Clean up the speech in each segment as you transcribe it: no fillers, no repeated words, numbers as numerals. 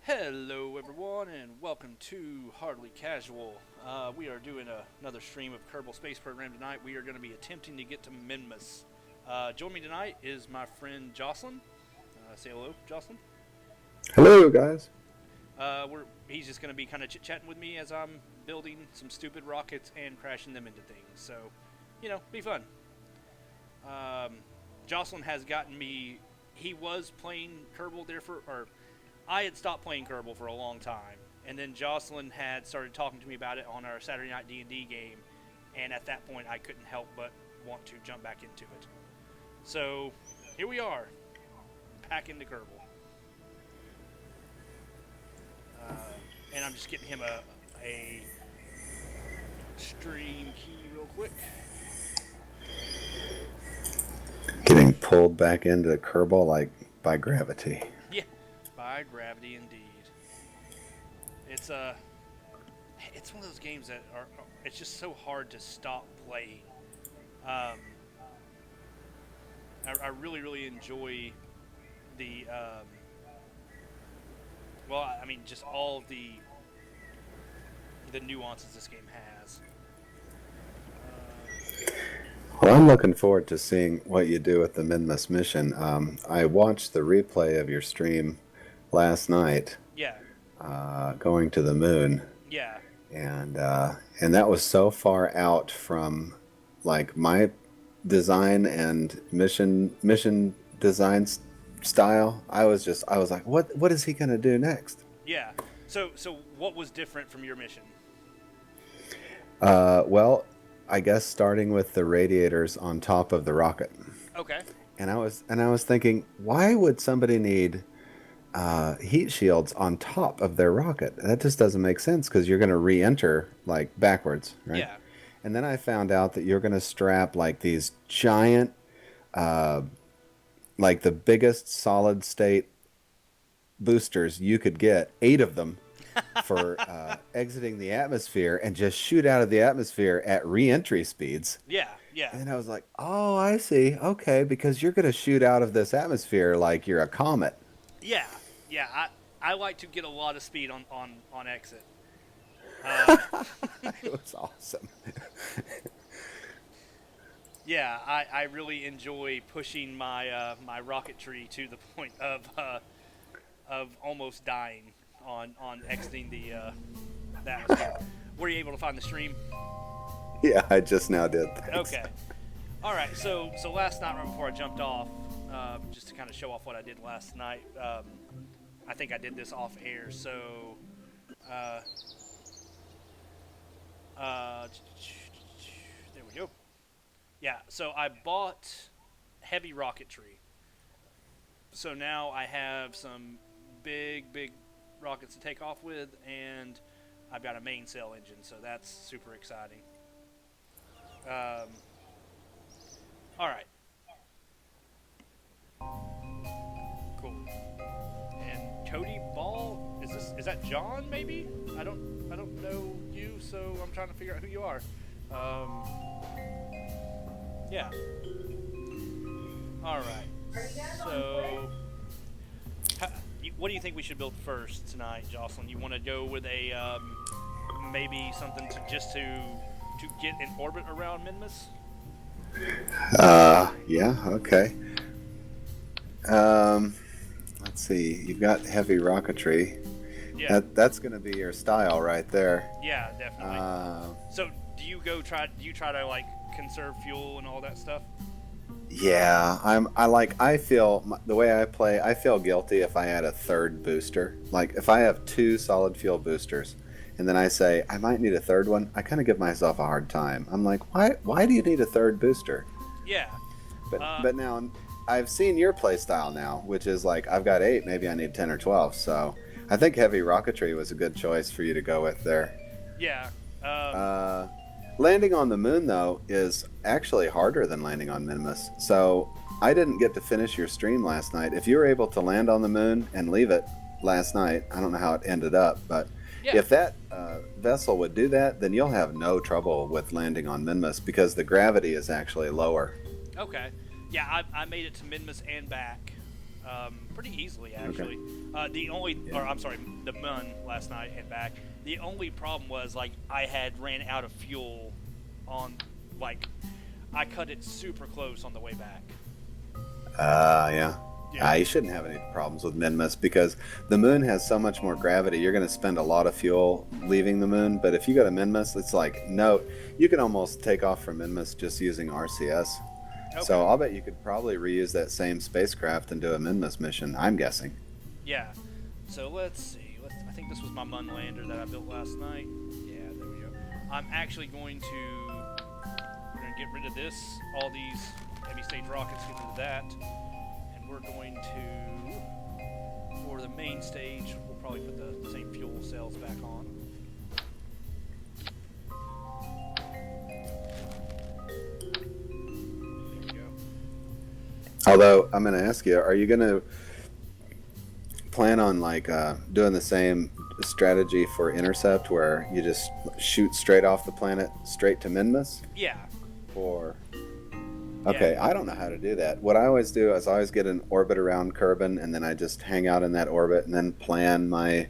Hello, everyone, and welcome to Hardly Casual. We are doing another stream of Kerbal Space Program tonight. We are going to be attempting to get to Minmus. Join me tonight is my friend Jocelyn. Say hello, Jocelyn. Hello, guys. He's just going to be kind of chit chatting with me as I'm building some stupid rockets and crashing them into things. So, be fun. Um, Jocelyn has gotten me. He was playing Kerbal there or I had stopped playing Kerbal for a long time, and then Jocelyn had started talking to me about it on our Saturday night D&D game, and at that point I couldn't help but want to jump back into it. So here we are, back into Kerbal, and I'm just getting him a stream key real quick. Getting pulled back into Kerbal like by gravity. Yeah, by gravity indeed. It's it's one of those games that are it's just so hard to stop playing. I really enjoy the just all of the nuances this game has. Well, I'm looking forward to seeing what you do with the Minmus mission. I watched the replay of your stream last night, Yeah, going to the moon, yeah, and that was so far out from like my design and mission design style. I was like, what is he gonna do next? yeah. So what was different from your mission? Well, I guess starting with the radiators on top of the rocket. Okay. And I was thinking, why would somebody need heat shields on top of their rocket? That just doesn't make sense because you're going to re-enter like backwards, right? Yeah. And then I found out that you're going to strap like these giant, like the biggest solid state boosters you could get, 8 of them, for exiting the atmosphere and just shoot out of the atmosphere at re-entry speeds. Yeah, yeah, And I was like, oh, I see. Okay, because you're going to shoot out of this atmosphere like you're a comet. yeah, yeah. I like to get a lot of speed on exit. It was awesome. Yeah, I really enjoy pushing my my rocketry to the point of almost dying on exiting the atmosphere. Were you able to find the stream? Yeah, I just now did. Thanks. Okay. All right. So last night, right before I jumped off, just to kind of show off what I did last night, I think I did this off air. So, uh, there we go. Yeah. So I bought heavy rocketry. So now I have some big rockets to take off with, and I've got a main sail engine, so that's super exciting. All right, cool. And Cody Ball, is that John? Maybe I don't know you, so I'm trying to figure out who you are. Yeah. All right. So. What do you think we should build first tonight, Jocelyn? You want to go with a maybe something to get in orbit around Minmus? Yeah, okay. Let's see. You've got heavy rocketry. Yeah. That's going to be your style right there. Yeah, definitely. So, do you try to like conserve fuel and all that stuff? Yeah, I feel the way I play, I feel guilty if I add a third booster. Like if I have 2 solid fuel boosters and then I say I might need a third one, I kind of give myself a hard time. I'm like, why do you need a third booster? Yeah. But now I've seen your play style now, which is like I've got 8, maybe I need 10 or 12. So I think heavy rocketry was a good choice for you to go with there. Yeah. Landing on the moon, though, is actually harder than landing on Minmus. So I didn't get to finish your stream last night. If you were able to land on the moon and leave it last night, I don't know how it ended up, but Yeah. if that vessel would do that, then you'll have no trouble with landing on Minmus because the gravity is actually lower. Okay. Yeah, I made it to Minmus and back pretty easily actually. The only, or I'm sorry, the Mun last night and back. The only problem was like I had ran out of fuel on, like, I cut it super close on the way back. Yeah. Yeah. You shouldn't have any problems with Minmus because the moon has so much more gravity. You're going to spend a lot of fuel leaving the moon, but if you go to Minmus, it's like, no, you can almost take off from Minmus just using RCS. Okay. So I'll bet you could probably reuse that same spacecraft and do a Minmus mission, I'm guessing. Yeah. So let's see. I think this was my Mun lander that I built last night. Yeah, there we go. I'm actually going to get rid of this, all these heavy stage rockets, get rid of that. And we're going to, for the main stage, we'll probably put the same fuel cells back on. There we go. Although, I'm going to ask you, are you going to plan on like doing the same strategy for Intercept where you just shoot straight off the planet straight to Minmus? Yeah. Or okay, I don't know how to do that. What I always do is I always get an orbit around Kerbin, and then I just hang out in that orbit and then plan my,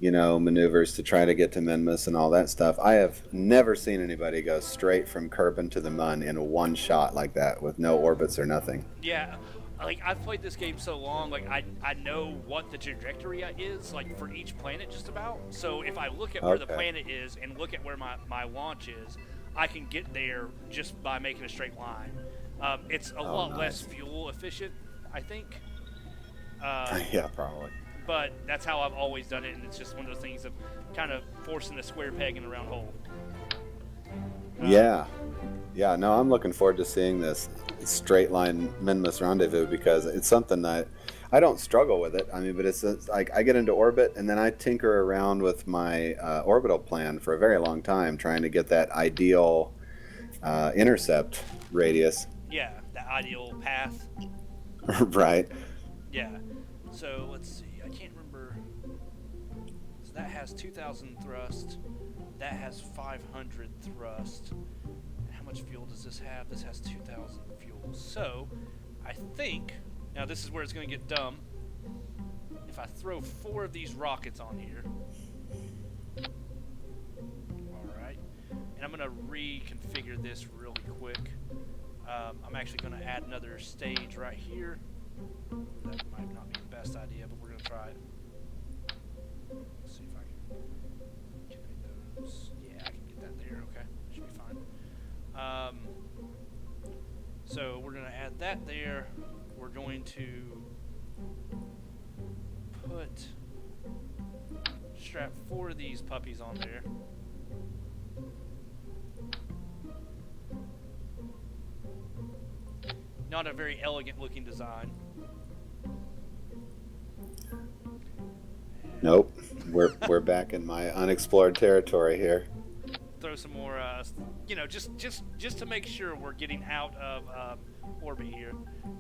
maneuvers to try to get to Minmus and all that stuff. I have never seen anybody go straight from Kerbin to the Mun in one shot like that with no orbits or nothing. Yeah. Like, I've played this game so long, like, I know what the trajectory is, like, for each planet just about. So if I look at where the planet is and look at where my launch is, I can get there just by making a straight line. It's a lot less fuel efficient, I think. Yeah, probably. But that's how I've always done it, and it's just one of those things of kind of forcing the square peg in a round hole. Yeah, no, I'm looking forward to seeing this straight line Minmus rendezvous because it's something that I don't struggle with it. I mean, but it's like I get into orbit and then I tinker around with my orbital plan for a very long time trying to get that ideal intercept radius. Yeah, the ideal path. Right. Yeah. So let's see. I can't remember. So that has 2,000 thrust. That has 500 thrust. How much fuel does this have? This has 2,000 fuel. So I think, now this is where it's going to get dumb. If I throw 4 of these rockets on here. Alright. And I'm going to reconfigure this really quick. I'm actually going to add another stage right here. That might not be the best idea, but we're going to try it. Let's see if I can get those. Yeah, I can get that there. Okay, should be fine. So we're going to add that there. We're going to strap 4 of these puppies on there. Not a very elegant looking design. Nope. We're back in my unexplored territory here. Throw some more, just to make sure we're getting out of orbit here.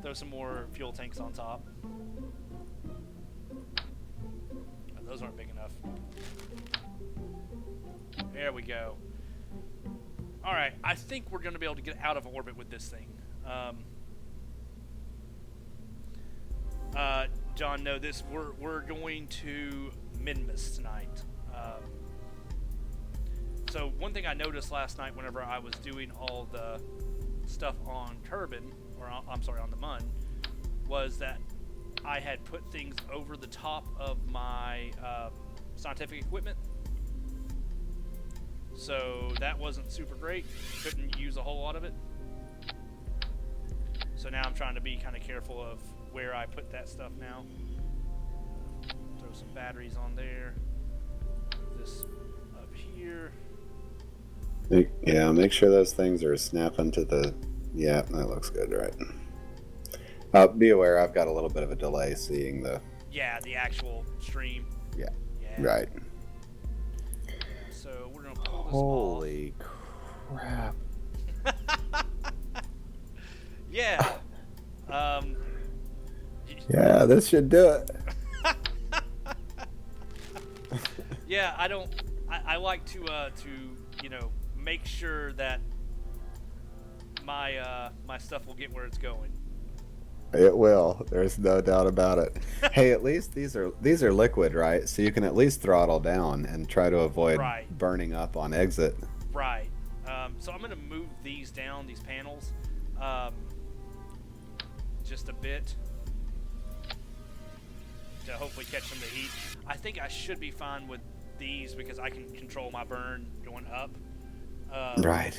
Throw some more fuel tanks on top. Oh, those aren't big enough. There we go. All right, I think we're going to be able to get out of orbit with this thing. John, no, we're going to Minmus tonight. So one thing I noticed last night whenever I was doing all the stuff on Kerbin, on the Mun, was that I had put things over the top of my scientific equipment. So that wasn't super great. Couldn't use a whole lot of it. So now I'm trying to be kind of careful of where I put that stuff now. Throw some batteries on there. Move this up here. Yeah, make sure those things are snapping to the... Yeah, that looks good, right. Be aware, I've got a little bit of a delay seeing the... Yeah, the actual stream. Yeah. Right. So we're going to pull this Holy crap. Yeah. Yeah, this should do it. Yeah, I like to make sure that my stuff will get where it's going. It will. There's no doubt about it. Hey, at least these are liquid, right? So you can at least throttle down and try to avoid Right, burning up on exit. right. So I'm going to move these down, these panels, um, just a bit to hopefully catch some of the heat. I think I should be fine with these because I can control my burn going up. Right.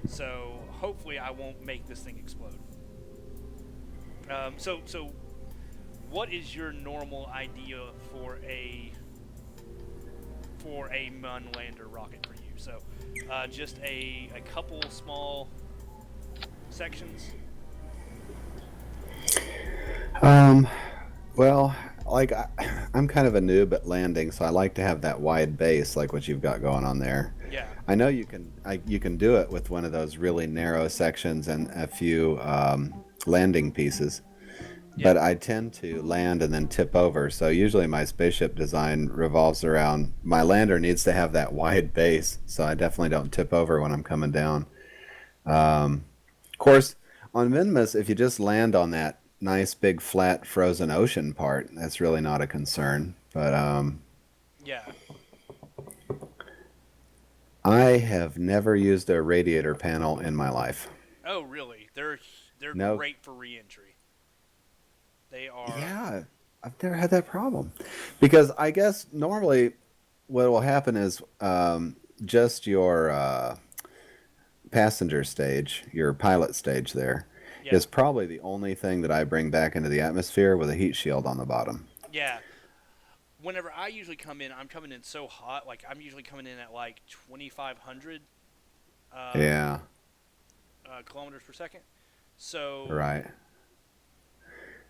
So hopefully I won't make this thing explode. So what is your normal idea for a Munlander rocket for you? So just a couple small sections. Well, like I'm kind of a noob at landing, so I like to have that wide base, like what you've got going on there. Yeah. I know you can do it with one of those really narrow sections and a few landing pieces, Yeah. but I tend to land and then tip over. So usually my spaceship design revolves around my lander needs to have that wide base, so I definitely don't tip over when I'm coming down. Of course, on Minmus, if you just land on that nice big flat frozen ocean part, that's really not a concern. But Yeah. I have never used a radiator panel in my life. Oh, really? They're No. great for re-entry. They are. Yeah, I've never had that problem. Because I guess normally what will happen is just your passenger stage, your pilot stage there, Yeah. is probably the only thing that I bring back into the atmosphere with a heat shield on the bottom. Yeah. Whenever I usually come in, I'm coming in so hot. Like I'm usually coming in at like 2,500 Yeah, kilometers per second. So right.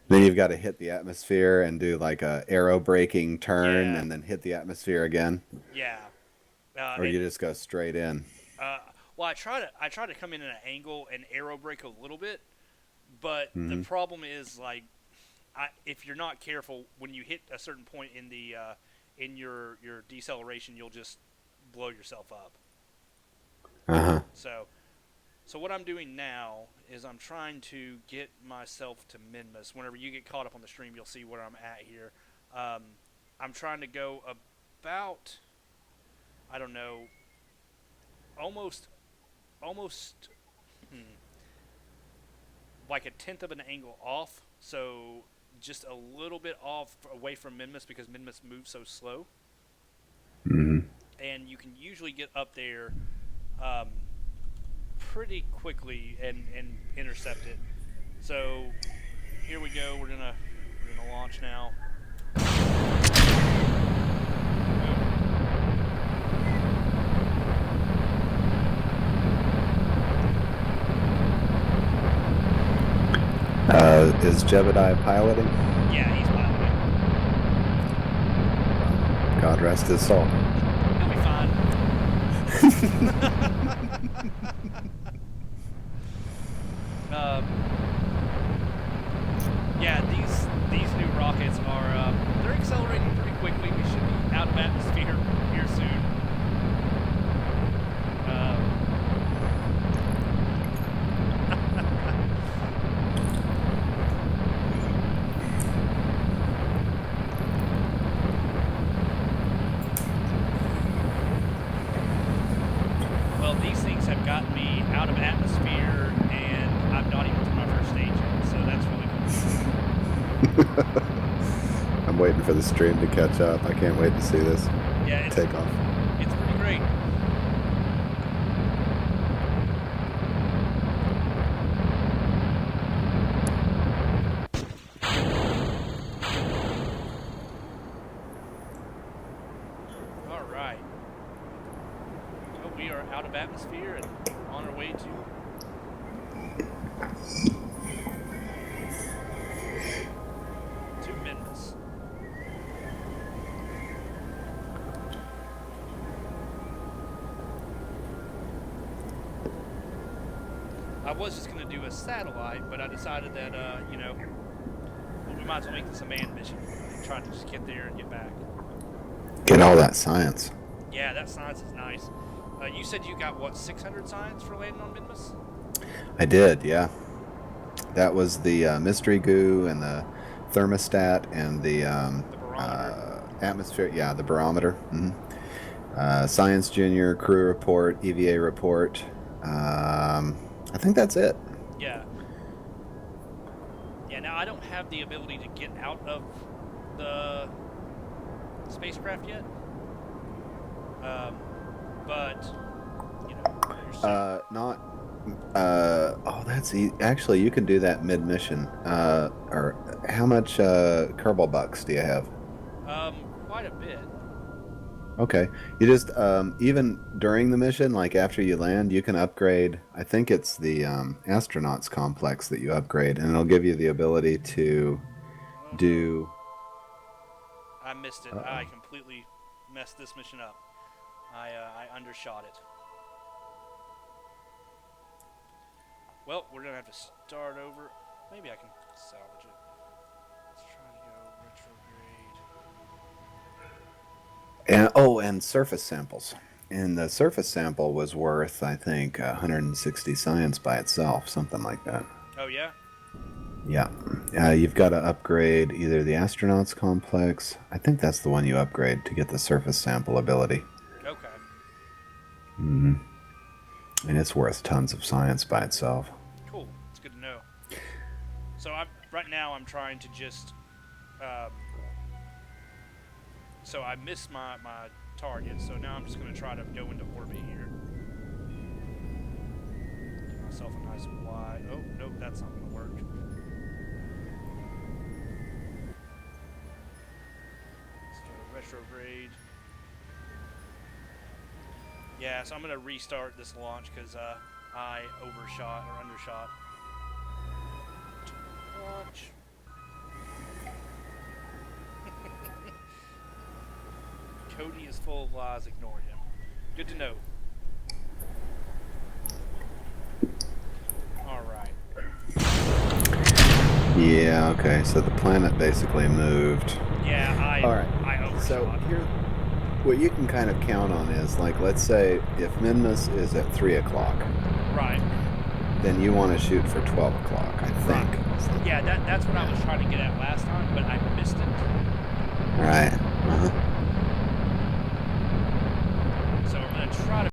Then you've got to hit the atmosphere and do like a aero braking turn Yeah. and then hit the atmosphere again, yeah. or you just go straight in. Uh, well, I try to come in at an angle and aero brake a little bit, but the Hmm. problem is like, if you're not careful, when you hit a certain point in the in your deceleration, you'll just blow yourself up. Uh-huh. So what I'm doing now is I'm trying to get myself to Minmus. Whenever you get caught up on the stream, you'll see where I'm at here. I'm trying to go about, I don't know, almost hmm, like a tenth of an angle off. So just a little bit off away from Minmus because Minmus moves so slow. Hmm. And you can usually get up there pretty quickly and intercept it. So here we go. We're gonna launch now. Is Jebediah piloting? Yeah, he's piloting. God rest his soul. He'll be fine. Yeah, these new rockets are they're accelerating pretty quickly. We should be out of atmosphere here soon. Well, these things have gotten me out of atmosphere, and I'm not even to my first stage yet, so that's really cool. I'm waiting for the stream to catch up. I can't wait to see this Yeah, take off. it's pretty great. All right. So we are out of atmosphere and on our way to Minmus. I was just going to do a satellite, but I decided that, we might as well make this a manned mission and try to just get there and get back. Get all that science. Yeah, that science is nice. You said you got, 600 science for landing on Minmus? I did, yeah. That was the mystery goo and the thermostat and the The barometer. atmosphere. Yeah, the barometer. Science Junior crew report, EVA report. I think that's it. Yeah. Yeah, now I don't have the ability to get out of the spacecraft yet. But, you know, there's Not. Oh, actually, you can do that mid mission. Or how much Kerbal bucks do you have? quite a bit. Okay, you just even during the mission, like after you land, you can upgrade. I think it's the astronauts complex that you upgrade, and it'll give you the ability to Oh no. do. I missed it. I Uh-oh. completely messed this mission up. I undershot it. Well, we're gonna have to start over. Maybe I can salvage it. Let's try to go And surface samples. And the surface sample was worth, I think, 160 science by itself, something like that. retrograde. Oh yeah. Yeah. You've got to upgrade either the astronauts complex. I think that's the one you upgrade to get the surface sample ability. Okay. hmm And it's worth tons of science by itself. Cool. It's good to know. So right now I'm trying to just. Um, so I missed my target. So now I'm just gonna try to go into orbit here. Give myself a nice wide. Oh nope, that's not gonna work. Let's go retrograde. Yeah, so I'm gonna restart this launch because I overshot or undershot. Launch. Cody is full of lies. Ignore him. Good to know. All right. Yeah, okay. So the planet basically moved. Yeah, All right. I overshot. So here, what you can kind of count on is, like, let's say if Minmus is at 3 o'clock, Right. then you want to shoot for 12 o'clock, I think. Right. Yeah, that's what I was trying to get at last time, but I missed it. Right. Uh-huh. So I'm gonna try to